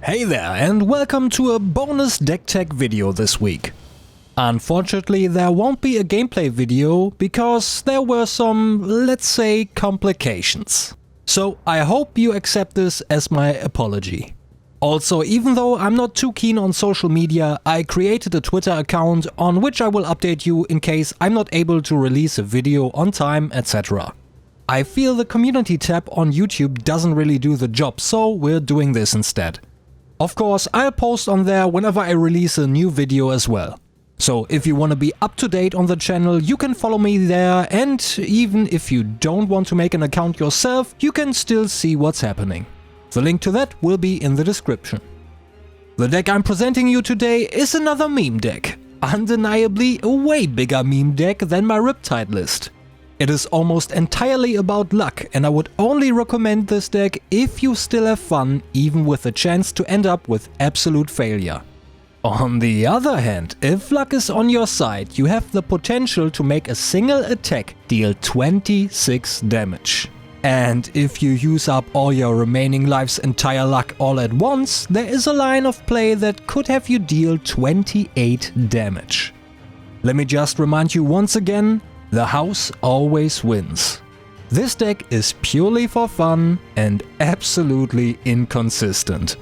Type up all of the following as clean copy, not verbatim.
Hey there and welcome to a bonus deck tech video this week. Unfortunately, there won't be a gameplay video because there were some, let's say, complications. So I hope you accept this as my apology. Also, even though I'm not too keen on social media, I created a Twitter account on which I will update you in case I'm not able to release a video on time, etc. I feel the community tab on YouTube doesn't really do the job, so we're doing this instead. Of course, I'll post on there whenever I release a new video as well. So if you want to be up to date on the channel, you can follow me there, and even if you don't want to make an account yourself, you can still see what's happening. The link to that will be in the description. The deck I'm presenting you today is another meme deck. Undeniably a way bigger meme deck than my Riptide list. It is almost entirely about luck, and I would only recommend this deck if you still have fun, even with the chance to end up with absolute failure. On the other hand, if luck is on your side, you have the potential to make a single attack deal 26 damage. And if you use up all your remaining life's entire luck all at once, there is a line of play that could have you deal 28 damage. Let me just remind you once again, the house always wins. This deck is purely for fun and absolutely inconsistent.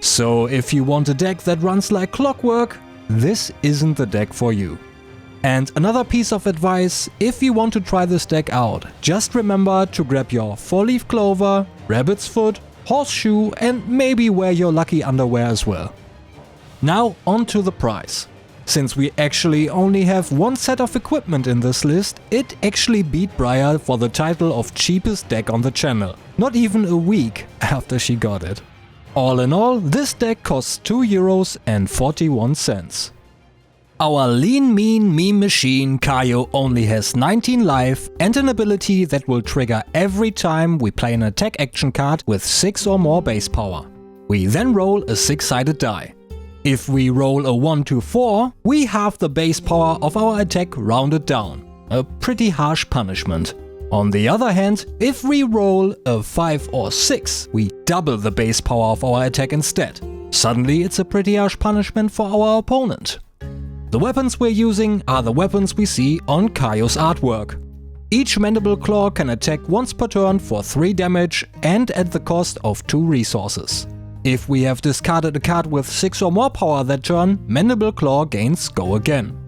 So if you want a deck that runs like clockwork, this isn't the deck for you. And another piece of advice, if you want to try this deck out, just remember to grab your 4-leaf clover, rabbit's foot, horseshoe and maybe wear your lucky underwear as well. Now on to the price. Since we actually only have one set of equipment in this list, it actually beat Briar for the title of cheapest deck on the channel, not even a week after she got it. All in all, this deck costs €2.41. Our lean mean meme machine Kayo only has 19 life and an ability that will trigger every time we play an attack action card with 6 or more base power. We then roll a 6-sided die. If we roll a 1 to 4, we halve the base power of our attack rounded down. A pretty harsh punishment. On the other hand, if we roll a 5 or 6, we double the base power of our attack instead. Suddenly it's a pretty harsh punishment for our opponent. The weapons we're using are the weapons we see on Kayo's artwork. Each Mandible Claw can attack once per turn for 3 damage and at the cost of 2 resources. If we have discarded a card with 6 or more power that turn, Mandible Claw gains Go Again.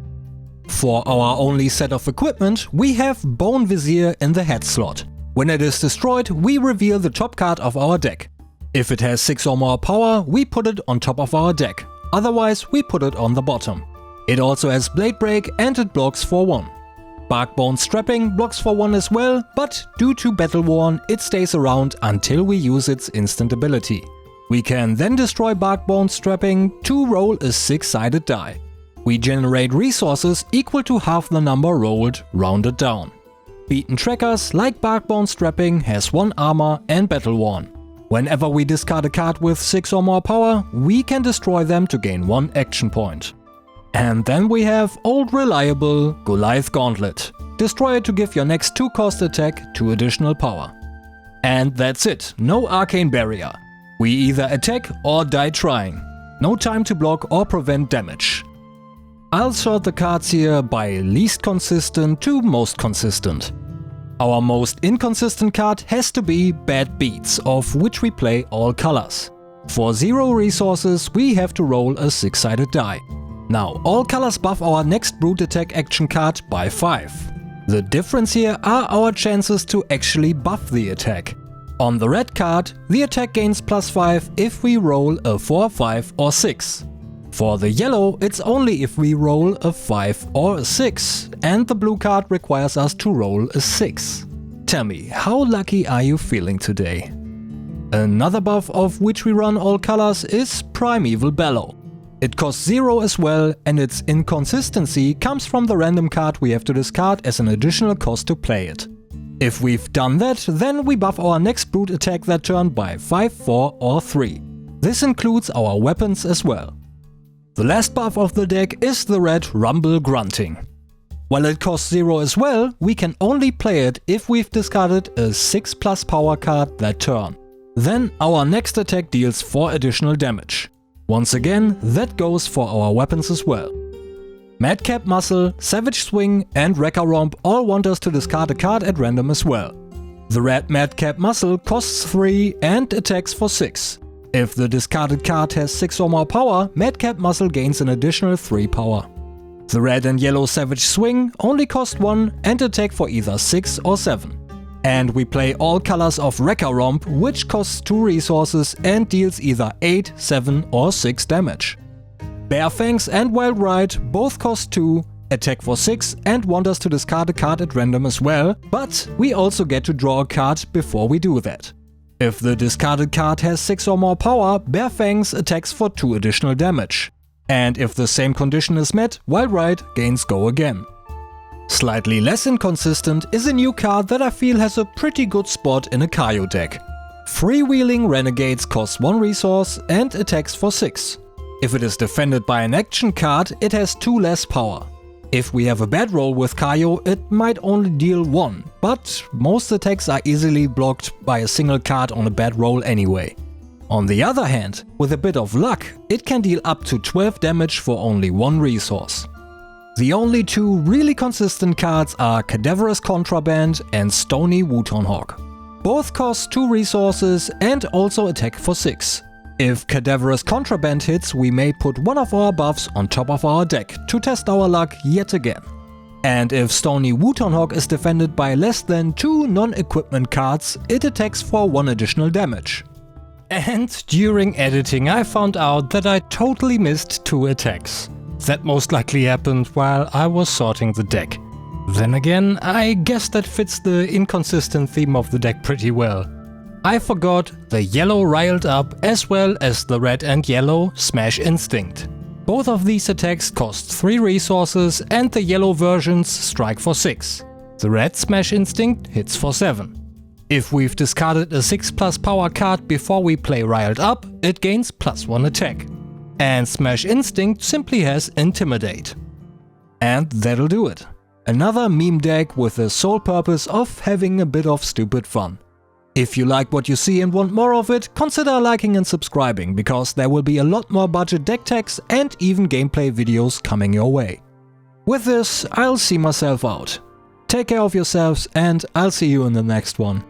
For our only set of equipment, we have Bone Vizier in the head slot. When it is destroyed, we reveal the top card of our deck. If it has 6 or more power, we put it on top of our deck. Otherwise, we put it on the bottom. It also has Blade Break and it blocks for 1. Barkbone Strapping blocks for 1 as well, but due to Battle Worn, it stays around until we use its instant ability. We can then destroy Barkbone Strapping to roll a 6-sided die. We generate resources equal to half the number rolled, rounded down. Beaten Trackers, like Barkbone Strapping, has 1 armor and Battle Worn. Whenever we discard a card with 6 or more power, we can destroy them to gain 1 action point. And then we have Old Reliable Goliath Gauntlet. Destroy it to give your next 2-cost attack 2 additional power. And that's it, no Arcane Barrier. We either attack or die trying. No time to block or prevent damage. I'll sort the cards here by least consistent to most consistent. Our most inconsistent card has to be Bad Beats, of which we play all colors. For 0 resources, we have to roll a 6-sided die. Now, all colors buff our next brute attack action card by 5. The difference here are our chances to actually buff the attack. On the red card, the attack gains +5 if we roll a 4, 5 or 6. For the yellow, it's only if we roll a 5 or a 6, and the blue card requires us to roll a 6. Tell me, how lucky are you feeling today? Another buff of which we run all colors is Primeval Bellow. It costs 0 as well, and its inconsistency comes from the random card we have to discard as an additional cost to play it. If we've done that, then we buff our next brute attack that turn by 5, 4 or 3. This includes our weapons as well. The last buff of the deck is the red Rumble Grunting. While it costs 0 as well, we can only play it if we've discarded a 6+ power card that turn. Then our next attack deals 4 additional damage. Once again, that goes for our weapons as well. Madcap Muscle, Savage Swing and Wrecker Romp all want us to discard a card at random as well. The red Madcap Muscle costs 3 and attacks for 6. If the discarded card has 6 or more power, Madcap Muscle gains an additional 3 power. The red and yellow Savage Swing only cost 1 and attack for either 6 or 7. And we play all colors of Wrecker Romp, which costs 2 resources and deals either 8, 7 or 6 damage. Bear Fangs and Wild Ride both cost 2, attack for 6 and want us to discard a card at random as well, but we also get to draw a card before we do that. If the discarded card has 6 or more power, Bear Fangs attacks for 2 additional damage. And if the same condition is met, Wild Ride gains Go again. Slightly less inconsistent is a new card that I feel has a pretty good spot in a Kayo deck. Freewheeling Renegades costs 1 resource and attacks for 6. If it is defended by an action card, it has 2 less power. If we have a bad roll with Kayo, it might only deal 1, but most attacks are easily blocked by a single card on a bad roll anyway. On the other hand, with a bit of luck, it can deal up to 12 damage for only 1 resource. The only 2 really consistent cards are Cadaverous Contraband and Stony Wooton Hawk. Both cost 2 resources and also attack for 6. If Cadaverous Contraband hits, we may put one of our buffs on top of our deck to test our luck yet again. And if Stony Wooton Hawk is defended by less than 2 non-equipment cards, it attacks for 1 additional damage. And during editing I found out that I totally missed 2 attacks. That most likely happened while I was sorting the deck. Then again, I guess that fits the inconsistent theme of the deck pretty well. I forgot the yellow Riled Up as well as the red and yellow Smash Instinct. Both of these attacks cost 3 resources and the yellow versions strike for 6. The red Smash Instinct hits for 7. If we've discarded a 6+ power card before we play Riled Up, it gains +1 attack. And Smash Instinct simply has Intimidate. And that'll do it. Another meme deck with the sole purpose of having a bit of stupid fun. If you like what you see and want more of it, consider liking and subscribing, because there will be a lot more budget deck techs and even gameplay videos coming your way. With this, I'll see myself out. Take care of yourselves and I'll see you in the next one.